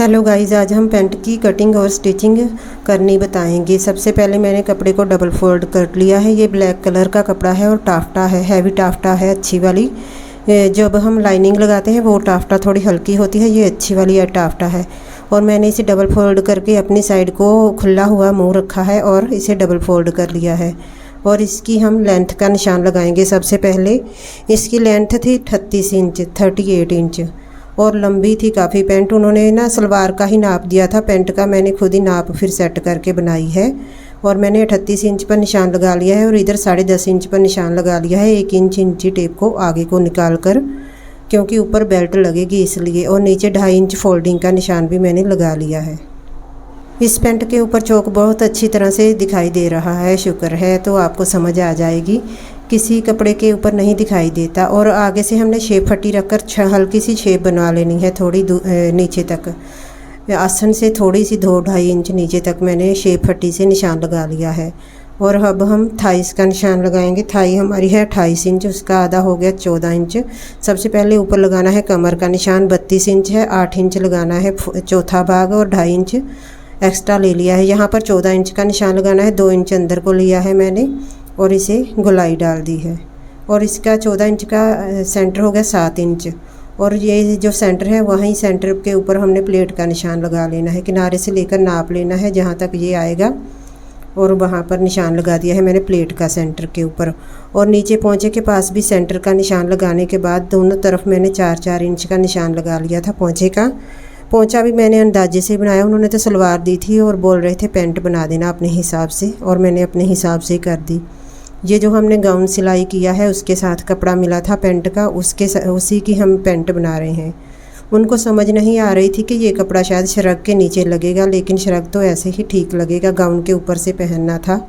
Hello guys, आज हम pant की कटिंग और स्टिचिंग करनी बताएंगे। सबसे पहले मैंने कपड़े को डबल फोल्ड कर लिया है। ये ब्लैक कलर का कपड़ा है और टाफ्टा है, हैवी टाफ्टा है, अच्छी वाली। जब हम लाइनिंग लगाते हैं वो टाफ्टा थोड़ी हल्की होती है, ये अच्छी वाली टाफ्टा है। और मैंने इसे डबल फोल्ड करके अपनी साइड को खुला हुआ मुँह रखा है और इसे डबल फोल्ड कर लिया है। और इसकी हम लेंथ का निशान लगाएंगे। सबसे पहले इसकी लेंथ थी 38 इंच, 38 इंच, और लंबी थी काफ़ी पैंट। उन्होंने ना सलवार का ही नाप दिया था, पैंट का मैंने खुद ही नाप फिर सेट करके बनाई है। और मैंने 38 इंच पर निशान लगा लिया है और इधर 10.5 इंच पर निशान लगा लिया है। 1 इंच इंची टेप को आगे को निकाल कर, क्योंकि ऊपर बेल्ट लगेगी इसलिए। और नीचे 2.5 इंच फोल्डिंग का निशान भी मैंने लगा लिया है। इस पैंट के ऊपर चौक बहुत अच्छी तरह से दिखाई दे रहा है, शुक्र है, तो आपको समझ आ जाएगी। किसी कपड़े के ऊपर नहीं दिखाई देता। और आगे से हमने शेप फटी रखकर हल्की सी शेप बनवा लेनी है, थोड़ी नीचे तक, आसन से थोड़ी सी 2-2.5 इंच नीचे तक मैंने शेप फटी से निशान लगा लिया है। और अब हम थाइस का निशान लगाएंगे। थाई हमारी है 28 इंच, उसका आधा हो गया 14 इंच। सबसे पहले ऊपर लगाना है कमर का निशान, 32 इंच है, 8 इंच लगाना है चौथा भाग और 2.5 इंच एक्स्ट्रा ले लिया है। यहाँ पर 14 इंच का निशान लगाना है, 2 इंच अंदर को लिया है मैंने और इसे गोलाई डाल दी है। और इसका 14 इंच का सेंटर हो गया 7 इंच। और ये जो सेंटर है वहीं सेंटर के ऊपर हमने प्लेट का निशान लगा लेना है। किनारे से लेकर नाप लेना है जहाँ तक ये आएगा, और वहाँ पर निशान लगा दिया है मैंने प्लेट का सेंटर के ऊपर। और नीचे पोंचे के पास भी सेंटर का निशान लगाने के बाद दोनों तरफ मैंने 4-4 इंच का निशान लगा लिया था पोंचे का। पोंचा भी मैंने अंदाजे से बनाया, उन्होंने तो सलवार दी थी और बोल रहे थे पैंट बना देना अपने हिसाब से, और मैंने अपने हिसाब से कर दी। ये जो हमने गाउन सिलाई किया है उसके साथ कपड़ा मिला था पैंट का, उसी की हम पैंट बना रहे हैं। उनको समझ नहीं आ रही थी कि ये कपड़ा शायद शरग के नीचे लगेगा, लेकिन शरग तो ऐसे ही ठीक लगेगा, गाउन के ऊपर से पहनना था।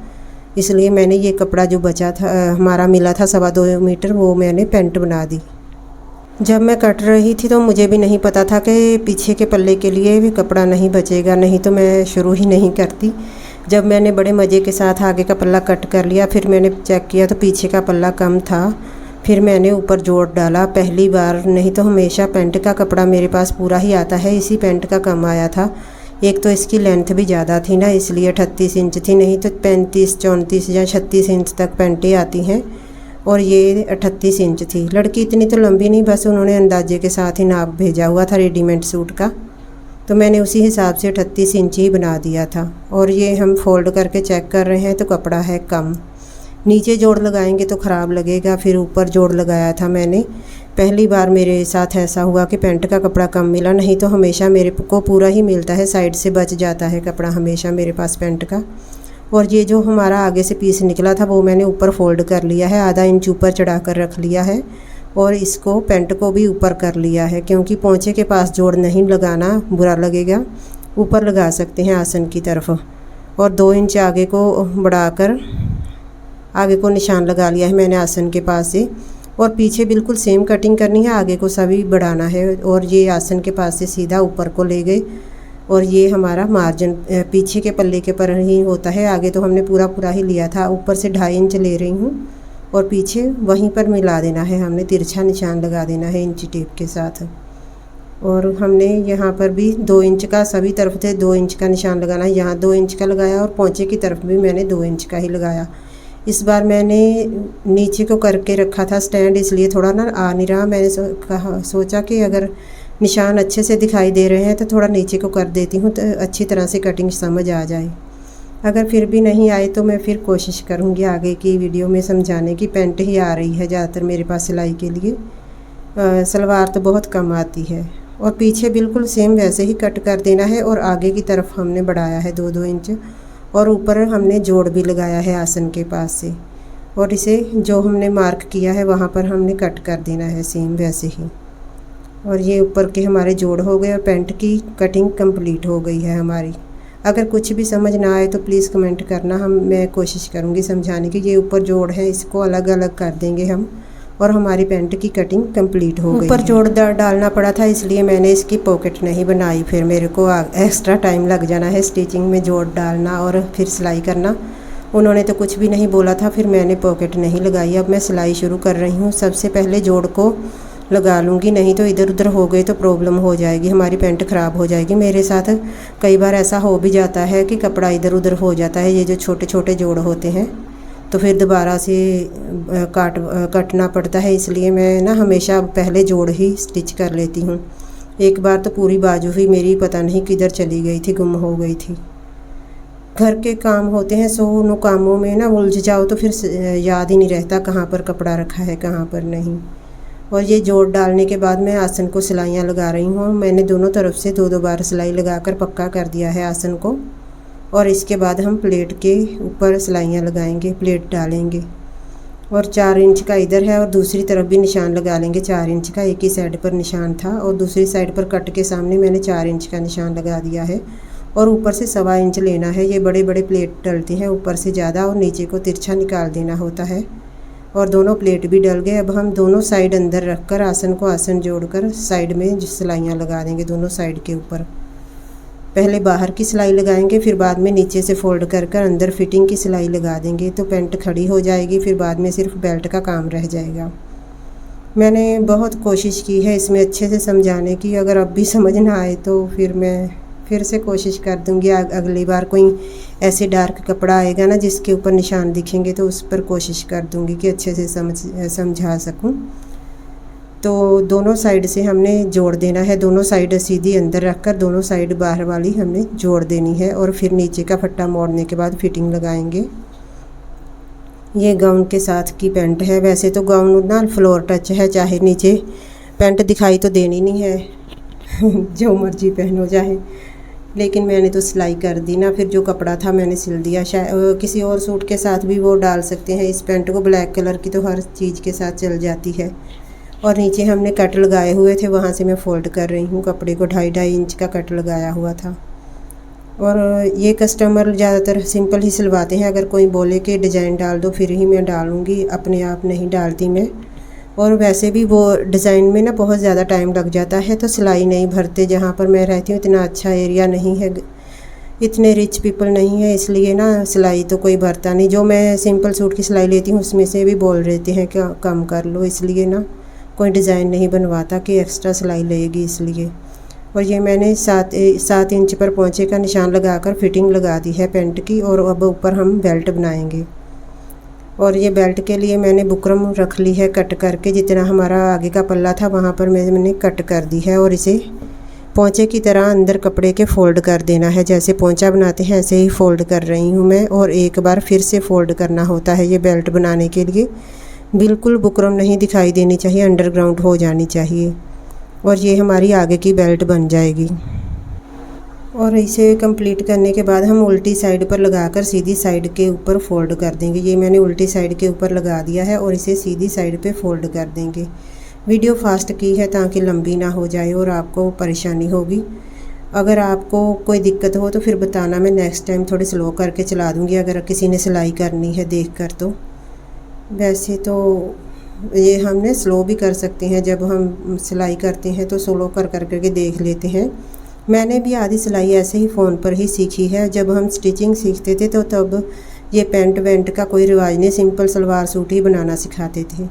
इसलिए मैंने ये कपड़ा जो बचा था, हमारा मिला था 2.25 मीटर, वो मैंने पैंट बना दी। जब मैं कट रही थी तो मुझे भी नहीं पता था कि पीछे के पल्ले के लिए भी कपड़ा नहीं बचेगा, नहीं तो मैं शुरू ही नहीं करती। जब मैंने बड़े मज़े के साथ आगे का पल्ला कट कर लिया, फिर मैंने चेक किया तो पीछे का पल्ला कम था। फिर मैंने ऊपर जोड़ डाला पहली बार, नहीं तो हमेशा पैंट का कपड़ा मेरे पास पूरा ही आता है, इसी पैंट का कम आया था। एक तो इसकी लेंथ भी ज़्यादा थी ना, इसलिए 38 इंच थी, नहीं तो 35, 34 या 36 इंच तक पैंटें आती हैं, और ये 38 इंच थी। लड़की इतनी तो लंबी नहीं, बस उन्होंने अंदाजे के साथ ही नाप भेजा हुआ था रेडीमेड सूट का, तो मैंने उसी हिसाब से 38 इंच ही बना दिया था। और ये हम फोल्ड करके चेक कर रहे हैं तो कपड़ा है कम। नीचे जोड़ लगाएंगे तो ख़राब लगेगा, फिर ऊपर जोड़ लगाया था मैंने। पहली बार मेरे साथ ऐसा हुआ कि पैंट का कपड़ा कम मिला, नहीं तो हमेशा मेरे को पूरा ही मिलता है, साइड से बच जाता है कपड़ा हमेशा मेरे पास पैंट का। और ये जो हमारा आगे से पीस निकला था वो मैंने ऊपर फोल्ड कर लिया है, आधा इंच ऊपर चढ़ा कर रख लिया है। और इसको पैंट को भी ऊपर कर लिया है, क्योंकि पोंचे के पास जोड़ नहीं लगाना, बुरा लगेगा, ऊपर लगा सकते हैं आसन की तरफ। और 2 इंच आगे को बढ़ाकर आगे को निशान लगा लिया है मैंने आसन के पास से। और पीछे बिल्कुल सेम कटिंग करनी है, आगे को सभी बढ़ाना है। और ये आसन के पास से सीधा ऊपर को ले गए। और ये हमारा मार्जिन पीछे के पल्ले के पर ही होता है, आगे तो हमने पूरा ही लिया था। ऊपर से 2.5 इंच ले रही हूँ और पीछे वहीं पर मिला देना है, हमने तिरछा निशान लगा देना है इंची टेप के साथ। और हमने यहाँ पर भी 2 इंच का, सभी तरफ से 2 इंच का निशान लगाना है। यहाँ 2 इंच का लगाया और पोंचे की तरफ भी मैंने 2 इंच का ही लगाया। इस बार मैंने नीचे को करके रखा था स्टैंड, इसलिए थोड़ा ना आ नहीं रहा। मैंने सोचा कि अगर निशान अच्छे से दिखाई दे रहे हैं तो थोड़ा नीचे को कर देती हूँ तो अच्छी तरह से कटिंग समझ आ जाए। अगर फिर भी नहीं आए तो मैं फिर कोशिश करूँगी आगे की वीडियो में समझाने की। पैंट ही आ रही है ज़्यादातर मेरे पास सिलाई के लिए, सलवार तो बहुत कम आती है। और पीछे बिल्कुल सेम वैसे ही कट कर देना है। और आगे की तरफ हमने बढ़ाया है 2-2 इंच, और ऊपर हमने जोड़ भी लगाया है आसन के पास से। और इसे जो हमने मार्क किया है वहाँ पर हमने कट कर देना है सेम वैसे ही। और ये ऊपर के हमारे जोड़ हो गए और पैंट की कटिंग कंप्लीट हो गई है हमारी। अगर कुछ भी समझ ना आए तो प्लीज़ कमेंट करना, मैं कोशिश करूँगी समझाने की। ये ऊपर जोड़ है, इसको अलग अलग कर देंगे हम, और हमारी पैंट की कटिंग कंप्लीट हो गई। ऊपर जोड़ डालना पड़ा था, इसलिए मैंने इसकी पॉकेट नहीं बनाई। फिर मेरे को एक्स्ट्रा टाइम लग जाना है स्टिचिंग में, जोड़ डालना और फिर सिलाई करना। उन्होंने तो कुछ भी नहीं बोला था, फिर मैंने पॉकेट नहीं लगाई। अब मैं सिलाई शुरू कर रही हूँ। सबसे पहले जोड़ को लगा लूँगी, नहीं तो इधर उधर हो गए तो प्रॉब्लम हो जाएगी, हमारी पैंट ख़राब हो जाएगी। मेरे साथ कई बार ऐसा हो भी जाता है कि कपड़ा इधर उधर हो जाता है, ये जो छोटे छोटे जोड़ होते हैं, तो फिर दोबारा से कटना पड़ता है। इसलिए मैं ना हमेशा पहले जोड़ ही स्टिच कर लेती हूँ। एक बार तो पूरी बाजू ही मेरी पता नहीं किधर चली गई थी, गुम हो गई थी। घर के काम होते हैं, सो उन कामों में ना उलझ जाओ तो फिर याद ही नहीं रहता कहाँ पर कपड़ा रखा है कहाँ पर नहीं। और ये जोड़ डालने के बाद मैं आसन को सिलाइयाँ लगा रही हूँ। मैंने दोनों तरफ से 2-2 बार सिलाई लगाकर पक्का कर दिया है आसन को। और इसके बाद हम प्लेट के ऊपर सिलाइयाँ लगाएंगे, प्लेट डालेंगे। और 4 इंच का इधर है और दूसरी तरफ भी निशान लगा लेंगे 4 इंच का। एक ही साइड पर निशान था और दूसरी साइड पर कट के सामने मैंने 4 इंच का निशान लगा दिया है। और ऊपर से 1.25 इंच लेना है। ये बड़े बड़े प्लेट डलती हैं ऊपर से ज़्यादा और नीचे को तिरछा निकाल देना होता है। और दोनों प्लेट भी डल गए। अब हम दोनों साइड अंदर रखकर आसन को आसन जोड़कर साइड में सिलाइयाँ लगा देंगे दोनों साइड के ऊपर। पहले बाहर की सिलाई लगाएंगे, फिर बाद में नीचे से फोल्ड कर कर अंदर फिटिंग की सिलाई लगा देंगे, तो पैंट खड़ी हो जाएगी। फिर बाद में सिर्फ बेल्ट का काम रह जाएगा। मैंने बहुत कोशिश की है इसमें अच्छे से समझाने की, अगर अब भी समझ ना आए तो फिर मैं फिर से कोशिश कर दूंगी। अगली बार कोई ऐसे डार्क कपड़ा आएगा ना जिसके ऊपर निशान दिखेंगे तो उस पर कोशिश कर दूंगी कि अच्छे से समझा सकूं। तो दोनों साइड से हमने जोड़ देना है, दोनों साइड सीधी अंदर रखकर दोनों साइड बाहर वाली हमने जोड़ देनी है। और फिर नीचे का फट्टा मोड़ने के बाद फिटिंग लगाएंगे। ये गाउन के साथ की पैंट है। वैसे तो गाउन ना फ्लोर टच है, चाहे नीचे पैंट दिखाई तो देनी नहीं है जो मर्जी पहनो चाहे, लेकिन मैंने तो सिलाई कर दी ना, फिर जो कपड़ा था मैंने सिल दिया। शायद किसी और सूट के साथ भी वो डाल सकते हैं इस पैंट को, ब्लैक कलर की तो हर चीज़ के साथ चल जाती है। और नीचे हमने कट लगाए हुए थे, वहाँ से मैं फ़ोल्ड कर रही हूँ कपड़े को। 2.5 इंच का कट लगाया हुआ था। और ये कस्टमर ज़्यादातर सिंपल ही सिलवाते हैं। अगर कोई बोले कि डिज़ाइन डाल दो फिर ही मैं डालूँगी, अपने आप नहीं डालती मैं। और वैसे भी वो डिज़ाइन में ना बहुत ज़्यादा टाइम लग जाता है, तो सिलाई नहीं भरते। जहाँ पर मैं रहती हूँ इतना अच्छा एरिया नहीं है, इतने रिच पीपल नहीं है, इसलिए ना सिलाई तो कोई भरता नहीं। जो मैं सिंपल सूट की सिलाई लेती हूँ उसमें से भी बोल देते हैं कि कम कर लो, इसलिए ना कोई डिज़ाइन नहीं बनवाता कि एक्स्ट्रा सिलाई लगेगी इसलिए। और ये मैंने 7 इंच पर पोंचे का निशान लगाकर फिटिंग लगा दी है पैंट की। और अब ऊपर हम बेल्ट बनाएंगे। और ये बेल्ट के लिए मैंने बुकरम रख ली है कट करके, जितना हमारा आगे का पल्ला था वहाँ पर मैंने कट कर दी है। और इसे पोंचे की तरह अंदर कपड़े के फ़ोल्ड कर देना है, जैसे पोंचा बनाते हैं ऐसे ही फ़ोल्ड कर रही हूँ मैं। और एक बार फिर से फ़ोल्ड करना होता है ये बेल्ट बनाने के लिए। बिल्कुल बुकरम नहीं दिखाई देनी चाहिए, अंडरग्राउंड हो जानी चाहिए। और ये हमारी आगे की बेल्ट बन जाएगी। और इसे कंप्लीट करने के बाद हम उल्टी साइड पर लगाकर सीधी साइड के ऊपर फ़ोल्ड कर देंगे। ये मैंने उल्टी साइड के ऊपर लगा दिया है और इसे सीधी साइड पे फ़ोल्ड कर देंगे। वीडियो फास्ट की है ताकि लंबी ना हो जाए और आपको परेशानी होगी। अगर आपको कोई दिक्कत हो तो फिर बताना, मैं नेक्स्ट टाइम थोड़ी स्लो करके चला दूँगी अगर किसी ने सिलाई करनी है देख कर। तो वैसे तो ये हमने स्लो भी कर सकते हैं, जब हम सिलाई करते हैं तो स्लो कर के देख लेते हैं। मैंने भी आधी सिलाई ऐसे ही फ़ोन पर ही सीखी है। जब हम स्टिचिंग सीखते थे तो तब ये पैंट वेंट का कोई रिवाज नहीं, सिंपल सलवार सूट ही बनाना सिखाते थे।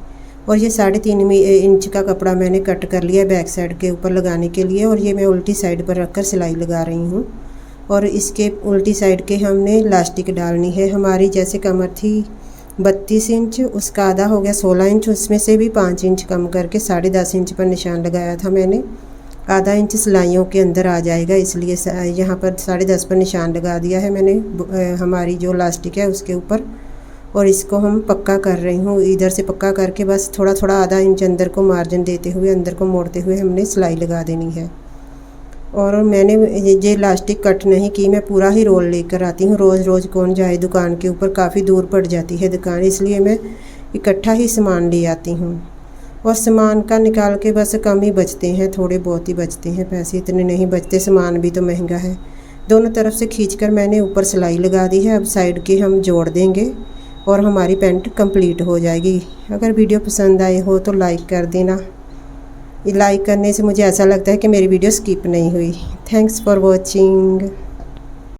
और ये 3.5 इंच का कपड़ा मैंने कट कर लिया बैक साइड के ऊपर लगाने के लिए। और ये मैं उल्टी साइड पर रखकर सिलाई लगा रही हूँ। और इसके उल्टी साइड के हमने इलास्टिक डालनी है। हमारी जैसे कमर थी 32 इंच, उसका आधा हो गया 16 इंच, उसमें से भी 5 इंच कम करके 10.5 इंच पर निशान लगाया था मैंने। आधा इंच सिलाइयों के अंदर आ जाएगा, इसलिए यहाँ पर 10.5 पर निशान लगा दिया है मैंने हमारी जो इलास्टिक है उसके ऊपर। और इसको हम पक्का कर रही हूँ, इधर से पक्का करके बस थोड़ा थोड़ा आधा इंच अंदर को मार्जिन देते हुए अंदर को मोड़ते हुए हमने सिलाई लगा देनी है। और मैंने ये इलास्टिक कट नहीं की, मैं पूरा ही रोल लेकर आती हूँ। रोज़ रोज़ कौन जाए दुकान के ऊपर, काफ़ी दूर पड़ जाती है दुकान, इसलिए मैं इकट्ठा ही सामान ले आती हूँ। और सामान का निकाल के बस कम ही बचते हैं, थोड़े बहुत ही बचते हैं, पैसे इतने नहीं बचते, सामान भी तो महंगा है। दोनों तरफ से खींचकर मैंने ऊपर सिलाई लगा दी है। अब साइड के हम जोड़ देंगे और हमारी पैंट कंप्लीट हो जाएगी। अगर वीडियो पसंद आए हो तो लाइक कर देना। लाइक करने से मुझे ऐसा लगता है कि मेरी वीडियो स्किप नहीं हुई। Thanks for watching.